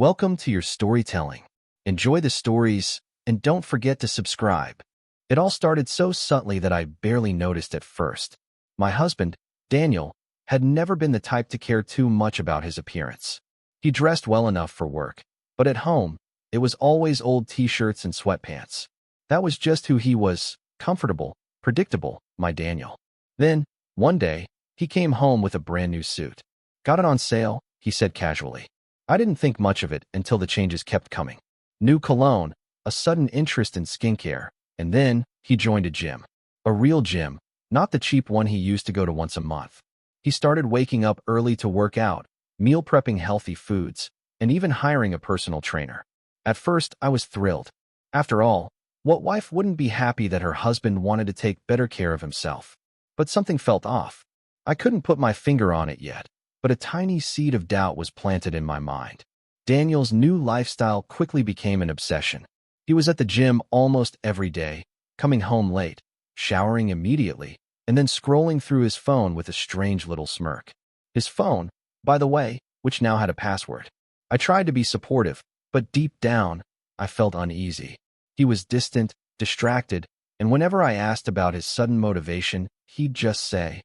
Welcome to your storytelling. Enjoy the stories, and don't forget to subscribe. It all started so subtly that I barely noticed at first. My husband, Daniel, had never been the type to care too much about his appearance. He dressed well enough for work, but at home, it was always old t-shirts and sweatpants. That was just who he was, comfortable, predictable, my Daniel. Then, one day, he came home with a brand new suit. Got it on sale, he said casually. I didn't think much of it until the changes kept coming. New cologne, a sudden interest in skincare, and then he joined a gym. A real gym, not the cheap one he used to go to once a month. He started waking up early to work out, meal prepping healthy foods, and even hiring a personal trainer. At first, I was thrilled. After all, what wife wouldn't be happy that her husband wanted to take better care of himself? But something felt off. I couldn't put my finger on it yet, but a tiny seed of doubt was planted in my mind. Daniel's new lifestyle quickly became an obsession. He was at the gym almost every day, coming home late, showering immediately, and then scrolling through his phone with a strange little smirk. His phone, by the way, which now had a password. I tried to be supportive, but deep down, I felt uneasy. He was distant, distracted, and whenever I asked about his sudden motivation, he'd just say,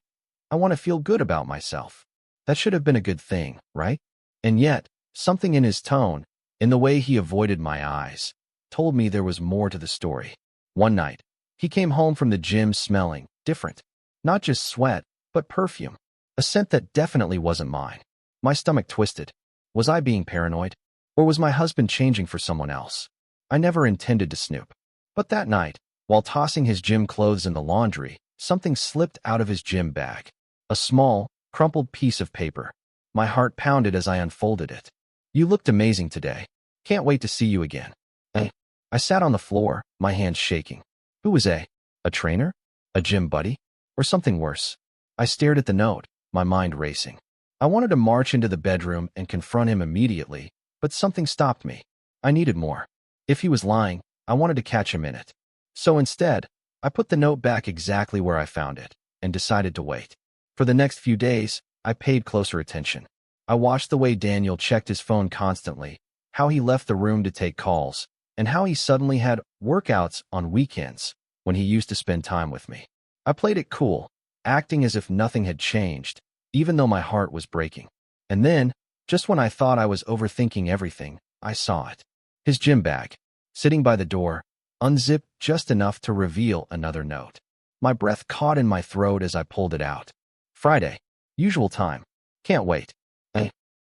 "I want to feel good about myself." That should have been a good thing, right? And yet, something in his tone, in the way he avoided my eyes, told me there was more to the story. One night, he came home from the gym smelling different. Not just sweat, but perfume. A scent that definitely wasn't mine. My stomach twisted. Was I being paranoid? Or was my husband changing for someone else? I never intended to snoop. But that night, while tossing his gym clothes in the laundry, something slipped out of his gym bag. A small, crumpled piece of paper. My heart pounded as I unfolded it. "You looked amazing today. Can't wait to see you again." I sat on the floor, my hands shaking. Who was A? A trainer? A gym buddy? Or something worse? I stared at the note, my mind racing. I wanted to march into the bedroom and confront him immediately, but something stopped me. I needed more. If he was lying, I wanted to catch him in it. So instead, I put the note back exactly where I found it, and decided to wait. For the next few days, I paid closer attention. I watched the way Daniel checked his phone constantly, how he left the room to take calls, and how he suddenly had workouts on weekends when he used to spend time with me. I played it cool, acting as if nothing had changed, even though my heart was breaking. And then, just when I thought I was overthinking everything, I saw it. His gym bag, sitting by the door, unzipped just enough to reveal another note. My breath caught in my throat as I pulled it out. Friday. Usual time. Can't wait.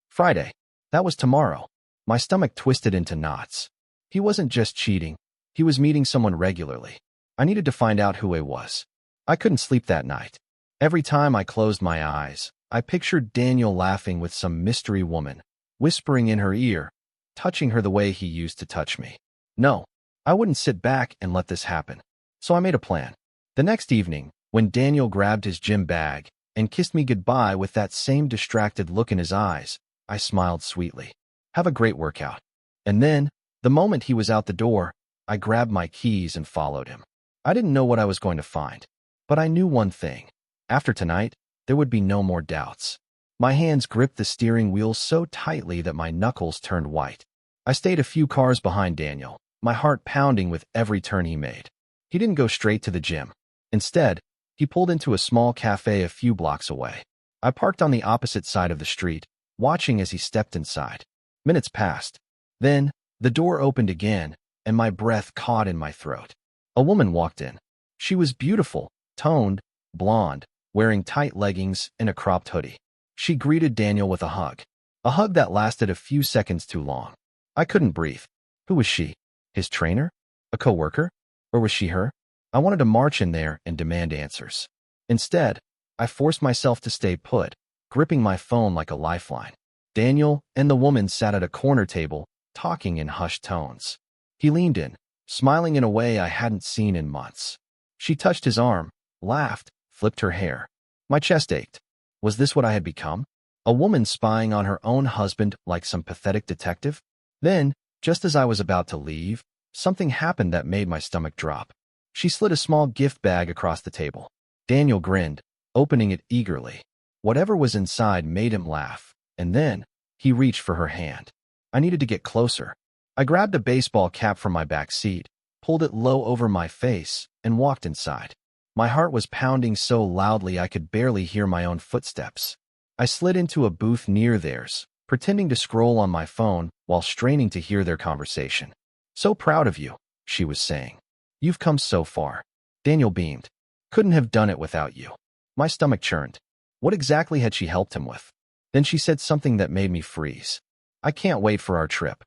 Friday. That was tomorrow. My stomach twisted into knots. He wasn't just cheating. He was meeting someone regularly. I needed to find out who he was. I couldn't sleep that night. Every time I closed my eyes, I pictured Daniel laughing with some mystery woman, whispering in her ear, touching her the way he used to touch me. No, I wouldn't sit back and let this happen. So I made a plan. The next evening, when Daniel grabbed his gym bag and kissed me goodbye with that same distracted look in his eyes, I smiled sweetly. Have a great workout. And then, the moment he was out the door, I grabbed my keys and followed him. I didn't know what I was going to find, but I knew one thing. After tonight, there would be no more doubts. My hands gripped the steering wheel so tightly that my knuckles turned white. I stayed a few cars behind Daniel, my heart pounding with every turn he made. He didn't go straight to the gym. Instead, he pulled into a small cafe a few blocks away. I parked on the opposite side of the street, watching as he stepped inside. Minutes passed. Then, the door opened again, and my breath caught in my throat. A woman walked in. She was beautiful, toned, blonde, wearing tight leggings and a cropped hoodie. She greeted Daniel with a hug that lasted a few seconds too long. I couldn't breathe. Who was she? His trainer? A coworker? Or was she her? I wanted to march in there and demand answers. Instead, I forced myself to stay put, gripping my phone like a lifeline. Daniel and the woman sat at a corner table, talking in hushed tones. He leaned in, smiling in a way I hadn't seen in months. She touched his arm, laughed, flipped her hair. My chest ached. Was this what I had become? A woman spying on her own husband like some pathetic detective? Then, just as I was about to leave, something happened that made my stomach drop. She slid a small gift bag across the table. Daniel grinned, opening it eagerly. Whatever was inside made him laugh, and then he reached for her hand. I needed to get closer. I grabbed a baseball cap from my back seat, pulled it low over my face, and walked inside. My heart was pounding so loudly I could barely hear my own footsteps. I slid into a booth near theirs, pretending to scroll on my phone while straining to hear their conversation. "So proud of you," she was saying. "You've come so far." Daniel beamed. "Couldn't have done it without you." My stomach churned. What exactly had she helped him with? Then she said something that made me freeze. "I can't wait for our trip."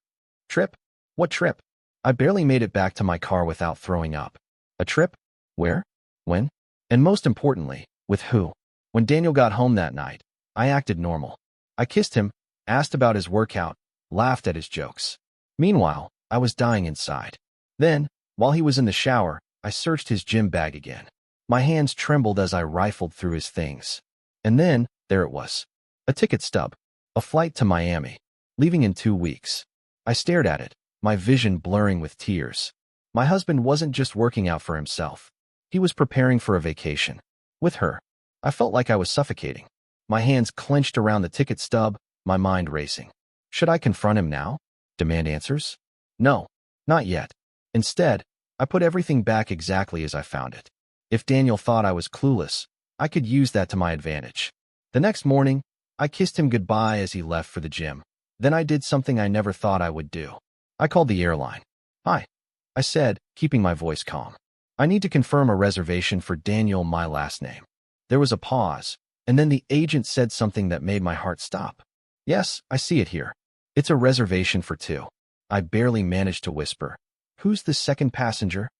"Trip? What trip?" I barely made it back to my car without throwing up. "A trip? Where? When? And most importantly, with who?" When Daniel got home that night, I acted normal. I kissed him, asked about his workout, laughed at his jokes. Meanwhile, I was dying inside. Then, while he was in the shower, I searched his gym bag again. My hands trembled as I rifled through his things. And then, there it was. A ticket stub. A flight to Miami. Leaving in 2 weeks. I stared at it, my vision blurring with tears. My husband wasn't just working out for himself. He was preparing for a vacation. With her. I felt like I was suffocating. My hands clenched around the ticket stub, my mind racing. Should I confront him now? Demand answers? No, not yet. Instead, I put everything back exactly as I found it. If Daniel thought I was clueless, I could use that to my advantage. The next morning, I kissed him goodbye as he left for the gym. Then I did something I never thought I would do. I called the airline. "Hi," I said, keeping my voice calm. "I need to confirm a reservation for Daniel, my last name." There was a pause, and then the agent said something that made my heart stop. "Yes, I see it here. It's a reservation for 2. I barely managed to whisper. "Who's the second passenger?"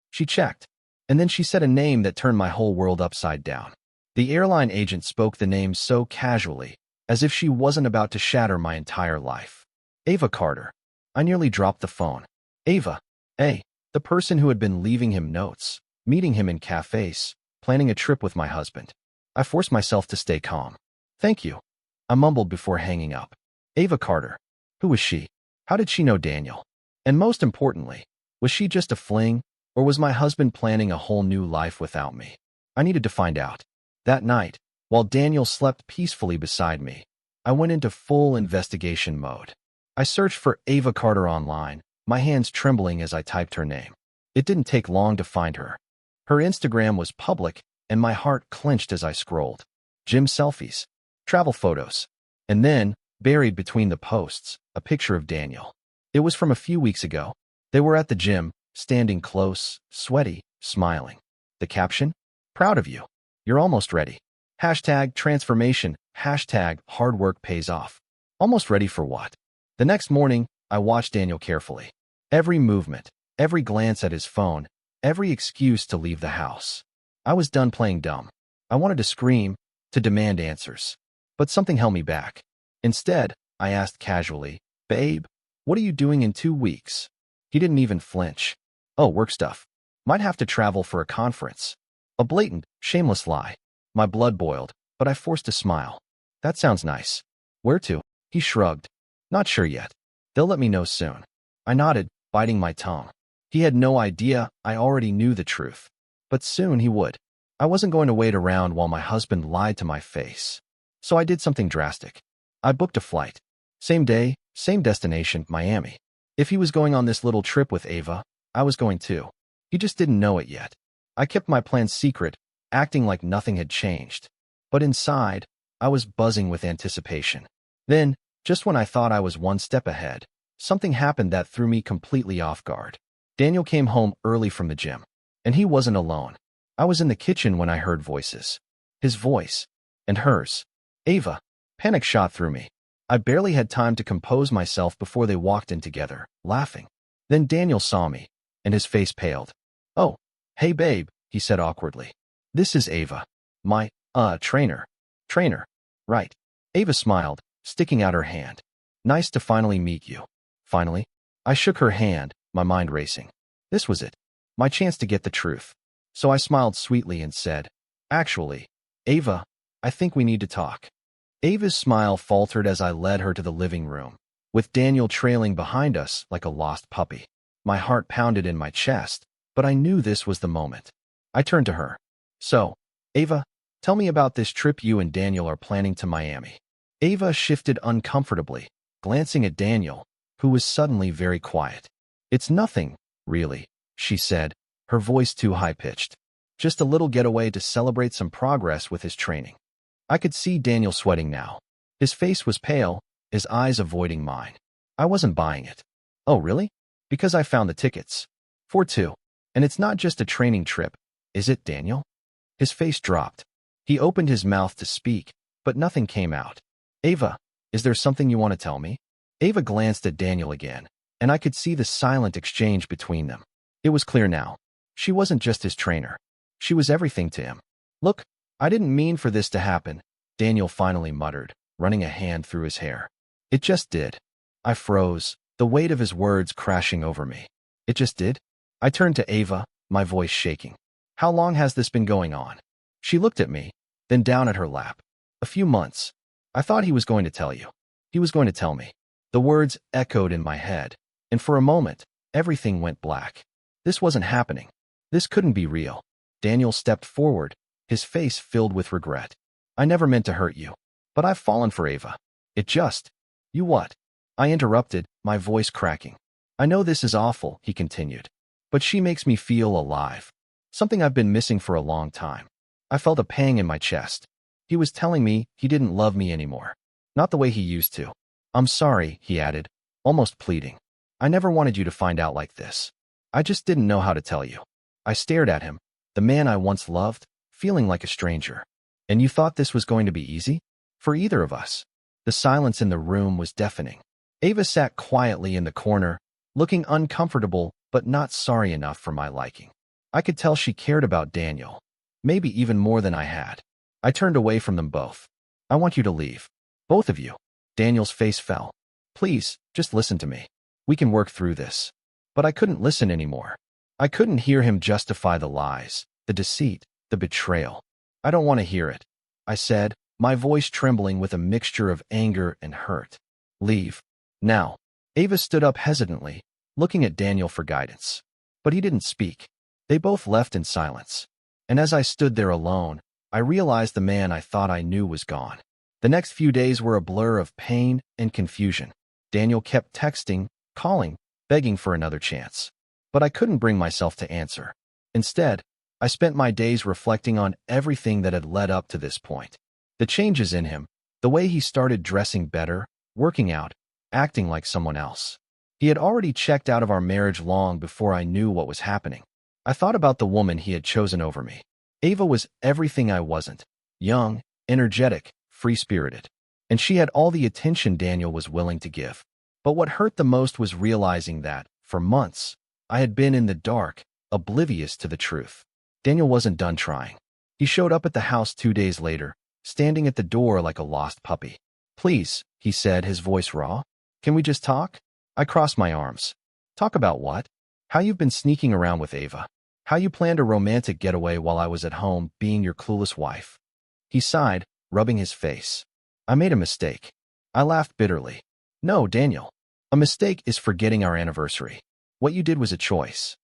She checked, and then she said a name that turned my whole world upside down. The airline agent spoke the name so casually, as if she wasn't about to shatter my entire life. Ava Carter. I nearly dropped the phone. Ava. The person who had been leaving him notes, meeting him in cafes, planning a trip with my husband. I forced myself to stay calm. "Thank you," I mumbled before hanging up. Ava Carter. Who was she? How did she know Daniel? And most importantly, was she just a fling, or was my husband planning a whole new life without me? I needed to find out. That night, while Daniel slept peacefully beside me, I went into full investigation mode. I searched for Ava Carter online, my hands trembling as I typed her name. It didn't take long to find her. Her Instagram was public, and my heart clenched as I scrolled. Gym selfies, travel photos, and then, buried between the posts, a picture of Daniel. It was from a few weeks ago. They were at the gym, standing close, sweaty, smiling. The caption? "Proud of you. You're almost ready. #transformation, #hard work pays off." Almost ready for what? The next morning, I watched Daniel carefully. Every movement, every glance at his phone, every excuse to leave the house. I was done playing dumb. I wanted to scream, to demand answers. But something held me back. Instead, I asked casually, "Babe, what are you doing in 2 weeks?" He didn't even flinch. "Oh, work stuff. Might have to travel for a conference." A blatant, shameless lie. My blood boiled, but I forced a smile. "That sounds nice. Where to?" He shrugged. "Not sure yet. They'll let me know soon." I nodded, biting my tongue. He had no idea I already knew the truth. But soon he would. I wasn't going to wait around while my husband lied to my face. So I did something drastic. I booked a flight. Same day, same destination, Miami. If he was going on this little trip with Ava, I was going too. He just didn't know it yet. I kept my plans secret, acting like nothing had changed. But inside, I was buzzing with anticipation. Then, just when I thought I was one step ahead, something happened that threw me completely off guard. Daniel came home early from the gym, and he wasn't alone. I was in the kitchen when I heard voices. His voice, and hers. "Ava." Panic shot through me. I barely had time to compose myself before they walked in together, laughing. Then Daniel saw me, and his face paled. "Oh, hey babe," he said awkwardly. "This is Ava. My, trainer." "Trainer. Right." Ava smiled, sticking out her hand. "Nice to finally meet you." Finally. I shook her hand, my mind racing. This was it. My chance to get the truth. So I smiled sweetly and said, "Actually, Ava, I think we need to talk." Ava's smile faltered as I led her to the living room, with Daniel trailing behind us like a lost puppy. My heart pounded in my chest, but I knew this was the moment. I turned to her. "So, Ava, tell me about this trip you and Daniel are planning to Miami." Ava shifted uncomfortably, glancing at Daniel, who was suddenly very quiet. "It's nothing, really," she said, her voice too high-pitched. "Just a little getaway to celebrate some progress with his training." I could see Daniel sweating now. His face was pale, his eyes avoiding mine. I wasn't buying it. "Oh, really?" "Because I found the tickets. For two. And it's not just a training trip, is it, Daniel?" His face dropped. He opened his mouth to speak, but nothing came out. "Ava, is there something you want to tell me?" Ava glanced at Daniel again, and I could see the silent exchange between them. It was clear now. She wasn't just his trainer. She was everything to him. "Look, I didn't mean for this to happen," Daniel finally muttered, running a hand through his hair. "It just did." I froze, the weight of his words crashing over me. "It just did?" I turned to Ava, my voice shaking. "How long has this been going on?" She looked at me, then down at her lap. "A few months. I thought he was going to tell you. He was going to tell me." The words echoed in my head, and for a moment, everything went black. This wasn't happening. This couldn't be real. Daniel stepped forward, his face filled with regret. "I never meant to hurt you, but I've fallen for Ava. It just—" "You what?" I interrupted, my voice cracking. "I know this is awful," he continued, "but she makes me feel alive. Something I've been missing for a long time." I felt a pang in my chest. He was telling me he didn't love me anymore. Not the way he used to. "I'm sorry," he added, almost pleading. "I never wanted you to find out like this. I just didn't know how to tell you." I stared at him, the man I once loved, feeling like a stranger. "And you thought this was going to be easy? For either of us?" The silence in the room was deafening. Ava sat quietly in the corner, looking uncomfortable but not sorry enough for my liking. I could tell she cared about Daniel, maybe even more than I had. I turned away from them both. "I want you to leave. Both of you." Daniel's face fell. "Please, just listen to me. We can work through this." But I couldn't listen anymore. I couldn't hear him justify the lies, the deceit, the betrayal. "I don't want to hear it," I said, my voice trembling with a mixture of anger and hurt. "Leave. Now." Ava stood up hesitantly, looking at Daniel for guidance. But he didn't speak. They both left in silence. And as I stood there alone, I realized the man I thought I knew was gone. The next few days were a blur of pain and confusion. Daniel kept texting, calling, begging for another chance. But I couldn't bring myself to answer. Instead, I spent my days reflecting on everything that had led up to this point. The changes in him, the way he started dressing better, working out, acting like someone else. He had already checked out of our marriage long before I knew what was happening. I thought about the woman he had chosen over me. Ava was everything I wasn't. Young, energetic, free-spirited. And she had all the attention Daniel was willing to give. But what hurt the most was realizing that, for months, I had been in the dark, oblivious to the truth. Daniel wasn't done trying. He showed up at the house 2 days later, standing at the door like a lost puppy. "Please," he said, his voice raw. "Can we just talk?" I crossed my arms. "Talk about what?" "How you've been sneaking around with Ava. How you planned a romantic getaway while I was at home being your clueless wife." He sighed, rubbing his face. "I made a mistake." I laughed bitterly. "No, Daniel. A mistake is forgetting our anniversary. What you did was a choice."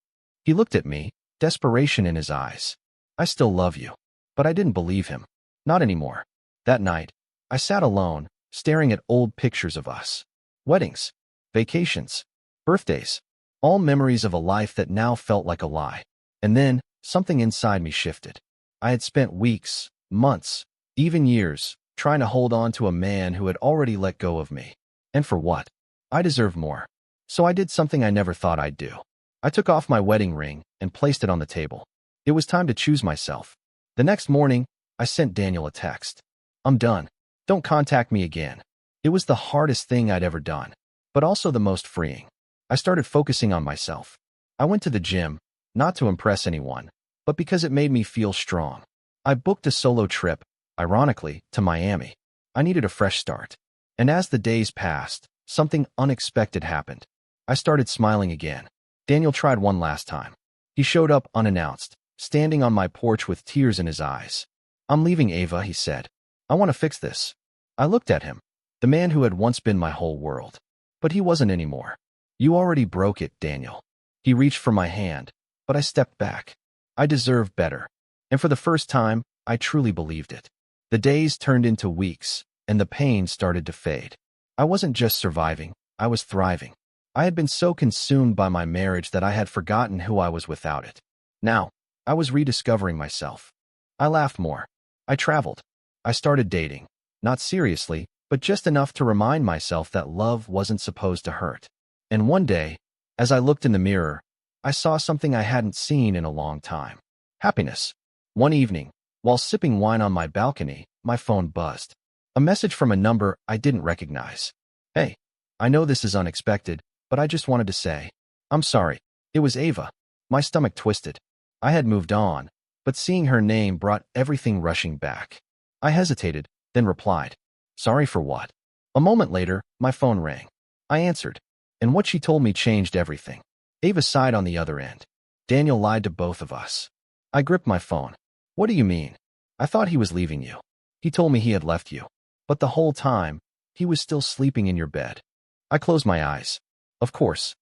He looked at me, desperation in his eyes. "I still love you." But I didn't believe him. Not anymore. That night, I sat alone, staring at old pictures of us. Weddings, vacations, birthdays, all memories of a life that now felt like a lie. And then, something inside me shifted. I had spent weeks, months, even years, trying to hold on to a man who had already let go of me. And for what? I deserved more. So I did something I never thought I'd do. I took off my wedding ring and placed it on the table. It was time to choose myself. The next morning, I sent Daniel a text. "I'm done. Don't contact me again." It was the hardest thing I'd ever done, but also the most freeing. I started focusing on myself. I went to the gym, not to impress anyone, but because it made me feel strong. I booked a solo trip, ironically, to Miami. I needed a fresh start. And as the days passed, something unexpected happened. I started smiling again. Daniel tried one last time. He showed up unannounced, standing on my porch with tears in his eyes. "I'm leaving, Ava," he said. "I want to fix this." I looked at him, the man who had once been my whole world. But he wasn't anymore. "You already broke it, Daniel." He reached for my hand, but I stepped back. I deserved better. And for the first time, I truly believed it. The days turned into weeks, and the pain started to fade. I wasn't just surviving, I was thriving. I had been so consumed by my marriage that I had forgotten who I was without it. Now, I was rediscovering myself. I laughed more. I traveled. I started dating. Not seriously, but just enough to remind myself that love wasn't supposed to hurt. And one day, as I looked in the mirror, I saw something I hadn't seen in a long time. Happiness. One evening, while sipping wine on my balcony, my phone buzzed. A message from a number I didn't recognize. Hey, I know this is unexpected, but I just wanted to say, I'm sorry. It was Ava. My stomach twisted. I had moved on, but seeing her name brought everything rushing back. I hesitated, then replied, sorry for what? A moment later, my phone rang. I answered, and what she told me changed everything. Ava sighed on the other end. Daniel lied to both of us. I gripped my phone. What do you mean? I thought he was leaving you. He told me he had left you. But the whole time, he was still sleeping in your bed. I closed my eyes. Of course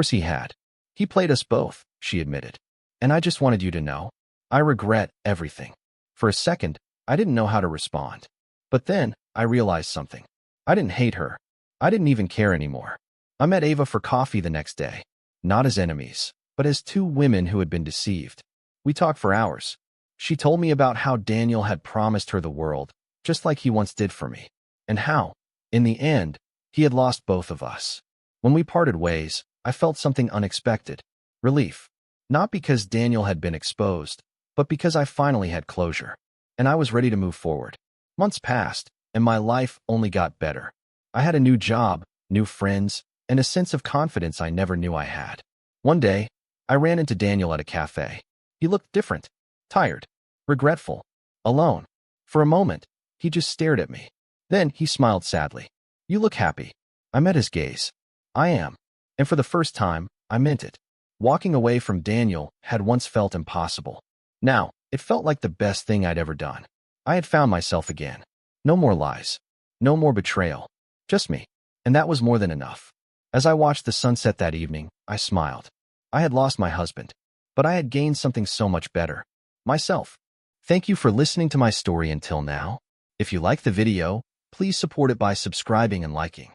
he had. He played us both, she admitted. And I just wanted you to know. I regret everything. For a second, I didn't know how to respond. But then, I realized something. I didn't hate her. I didn't even care anymore. I met Ava for coffee the next day. Not as enemies, but as two women who had been deceived. We talked for hours. She told me about how Daniel had promised her the world, just like he once did for me. And how, in the end, he had lost both of us. When we parted ways, I felt something unexpected. Relief. Not because Daniel had been exposed, but because I finally had closure. And I was ready to move forward. Months passed, and my life only got better. I had a new job, new friends, and a sense of confidence I never knew I had. One day, I ran into Daniel at a cafe. He looked different, tired, regretful, alone. For a moment, he just stared at me. Then he smiled sadly. You look happy. I met his gaze. I am. And for the first time, I meant it. Walking away from Daniel had once felt impossible. Now, it felt like the best thing I'd ever done. I had found myself again. No more lies. No more betrayal. Just me. And that was more than enough. As I watched the sunset that evening, I smiled. I had lost my husband, but I had gained something so much better. Myself. Thank you for listening to my story until now. If you like the video, please support it by subscribing and liking.